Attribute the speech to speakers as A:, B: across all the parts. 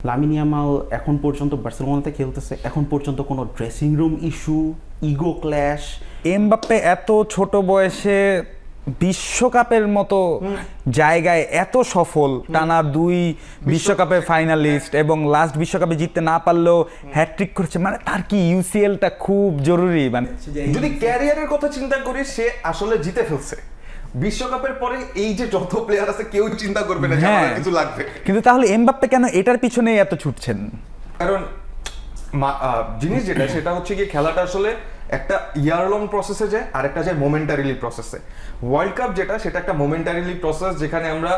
A: Lamine Yamal এখন পর্যন্ত বার্সেলোনাতে খেলতেছে, এখন পর্যন্ত কোনো dressing room issue, ego clash.
B: Mbappe এত ছোট বয়সে বিশ্বকাপের মতো জায়গায় এত সফল, টানা 2 বিশ্বকাপের ফাইনালিস্ট এবং লাস্ট বিশ্বকাপে জিততে না পারলেও হ্যাট্রিক করেছে, মানে তার কি ইউসিএলটা খুব জরুরি? মানে
C: যদি ক্যারিয়ারের কথা চিন্তা করি, সে আসলে জিতে ফেলছে। বিশ্বকাপের পরে এই যে যত প্লেয়ার আছে কেউ চিন্তা করবে না যে আমার কিছু লাগবে।
B: কিন্তু তাহলে এমবাপ্পে কেন এটার পিছনে এত ছুটছেন?
C: কারণ জিনিস যেটা সেটা হচ্ছে কি, খেলাটা আসলে একটা ইয়ার লং প্রসেসে যায় আর একটা যায় মোমেন্টারিলি প্রসেসে। ওয়ার্ল্ড কাপ যেটা সেটা একটা মোমেন্টারিলি প্রসেস, যেখানে আমরা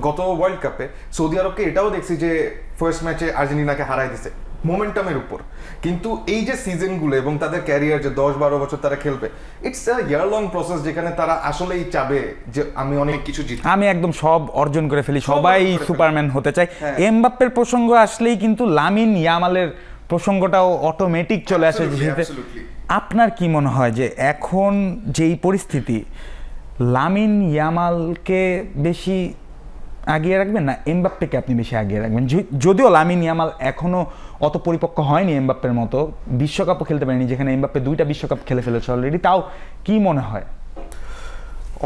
C: গত ওয়ার্ল্ড কাপে সৌদি আরবকে এটাও দেখছি যে ফার্স্ট ম্যাচে আর্জেন্টিনাকে হারাই দিছে মোমেন্টামের উপর। কিন্তু এই যে সিজনগুলো এবং তাদের ক্যারিয়ার যে 10-12 বছর তারা খেলবে, it's a year long process, যেখানে তারা আসলেই চাবে যে আমি অনেক কিছু জিতবো,
B: আমি একদম সব অর্জন করে ফেলি, সবাই সুপারম্যান হতে চায়। এমবাপ্পের প্রসঙ্গ আসলেই কিন্তু লামিন ইয়ামালের প্রসঙ্গটাও অটোমেটিক চলে আসে। আপনার কি মনে হয় যে এখন যেই পরিস্থিতি, লামিন ইয়ামালকে বেশি আগিয়ে রাখবেন না এমবাপ্পেকে আপনি বেশি আগিয়ে রাখবেন? যদিও লামিন ইয়ামাল এখনো অত পরিপক্ক হয়নি এমবাপ্পের মতো, বিশ্বকাপও খেলতে পারেনি, যেখানে এমবাপ্পে 2টা বিশ্বকাপ খেলে ফেলেছে অলরেডি, তাও কি মনে হয়?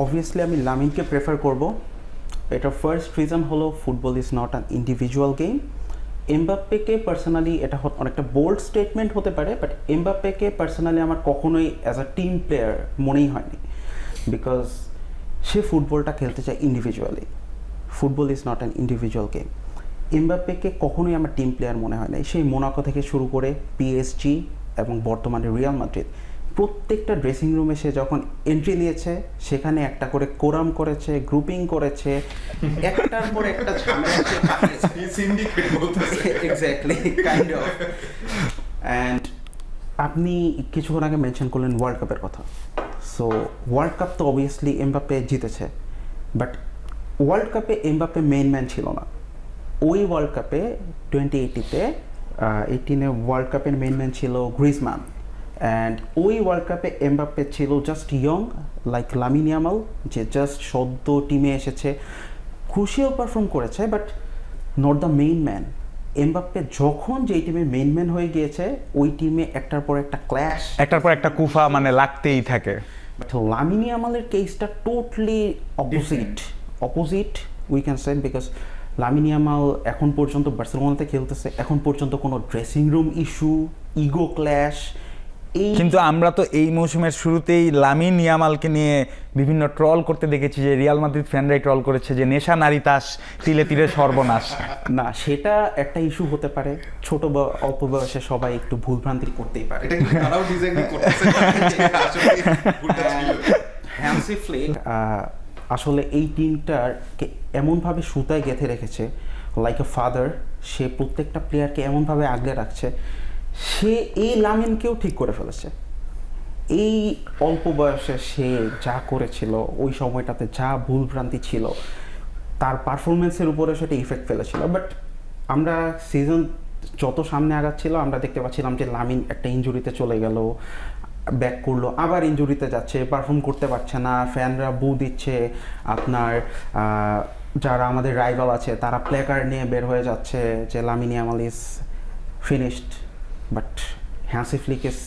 A: অবভিয়াসলি আমি লামিনকে প্রেফার করব। এটার ফার্স্ট রিজন হলো football is not an individual game. এমবাপ্পেকে পার্সোনালি এটা অনেকটা বোল্ড স্টেটমেন্ট হতে পারে, বাট এমবাপ্পেকে পার্সোনালি আমার কখনোই অ্যাজ আ টিম প্লেয়ার মনেই হয়নি, বিকজ সে ফুটবলটা খেলতে চায় individually. Football is not an individual game. এমবাপ্পেকে কখনোই আমার টিম প্লেয়ার মনে হয় নাই। সেই মোনাকো থেকে শুরু করে পিএসজি এবং বর্তমানে রিয়াল মাদ্রিদ, প্রত্যেকটা ড্রেসিং রুমে সে যখন এন্ট্রি নিয়েছে সেখানে একটা করে কোরাম করেছে, গ্রুপিং করেছে, একটার পর একটা ঝামেলা সে পাঠিয়েছে। Exactly, kind of. অ্যান্ড আপনি কিছুক্ষণ আগে মেনশন করলেন ওয়ার্ল্ড কাপের কথা। সো ওয়ার্ল্ড কাপ তো অবভিয়াসলি এমবাপ্পে জিতেছে, বাট ওয়ার্ল্ড কাপে এমবাপ্পে মেইন ম্যান ছিল না। ওই ওয়ার্ল্ড কাপে 2018 ওয়ার্ল্ড কাপের মেইন ম্যান ছিল গ্রিজমান। অ্যান্ড ওই ওয়ার্ল্ড কাপে এমবাপ্পে ছিল just young, like Lamine Yamal, যে জাস্ট সদ্য টিমে এসেছে, ক্রুশিয়াল পারফর্ম করেছে, but not the main man. Mbappe যখন যেই টিমে মেইন ম্যান হয়ে গিয়েছে, ওই টিমে একটার পর একটা ক্ল্যাশ,
B: একটার পর একটা কুফা মানে লাগতেই থাকে।
A: বাট লামিন ইয়ামালের কেসটা totally opposite we can say, because Lamine Yamal এখন পর্যন্ত বার্সেলোনাতে খেলতেছে, এখন পর্যন্ত কোনো dressing room issue, ego clash.
B: কিন্তু আমরা তো এই মৌসুমের শুরুতেই লামিন ইয়ামালকে নিয়ে বিভিন্ন ট্রল করতে দেখেছি, যে রিয়াল মাদ্রিদ ফ্যানরাই ট্রল করেছে যে নেশা নারী তাস, তিলে তিলে সর্বনাশ।
A: না, সেটা একটা ইস্যু হতে পারে, ছোট বা অল্প বয়সে সবাই একটু ভুলভ্রান্তি করতেই পারে। হ্যান্সি ফ্লিক আসলে এই টিমটাকে এমনভাবে সুতায় গেঁথে রেখেছে, লাইক এ ফাদার। সে প্রত্যেকটা প্লেয়ারকে এমনভাবে আগলে রাখছে, সে এই লামিনকেও ঠিক করে ফেলেছে। এই অল্প বয়সে সে যা করেছিল, ওই সময়টাতে যা ভুলভ্রান্তি ছিল, তার পারফরমেন্সের উপরে সেটা ইফেক্ট ফেলেছিল। বাট আমরা সিজন যত সামনে আগাচ্ছিল, আমরা দেখতে পাচ্ছিলাম যে লামিন একটা ইনজুরিতে চলে গেল, ব্যাক করলো, আবার ইনজুরিতে যাচ্ছে, পারফর্ম করতে পারছে না, ফ্যানরা বু দিচ্ছে, আপনার যারা আমাদের রাইভাল আছে তারা প্লে কার্ড নিয়ে বের হয়ে যাচ্ছে যে Lamine Yamal is finished. But Hansi Flick is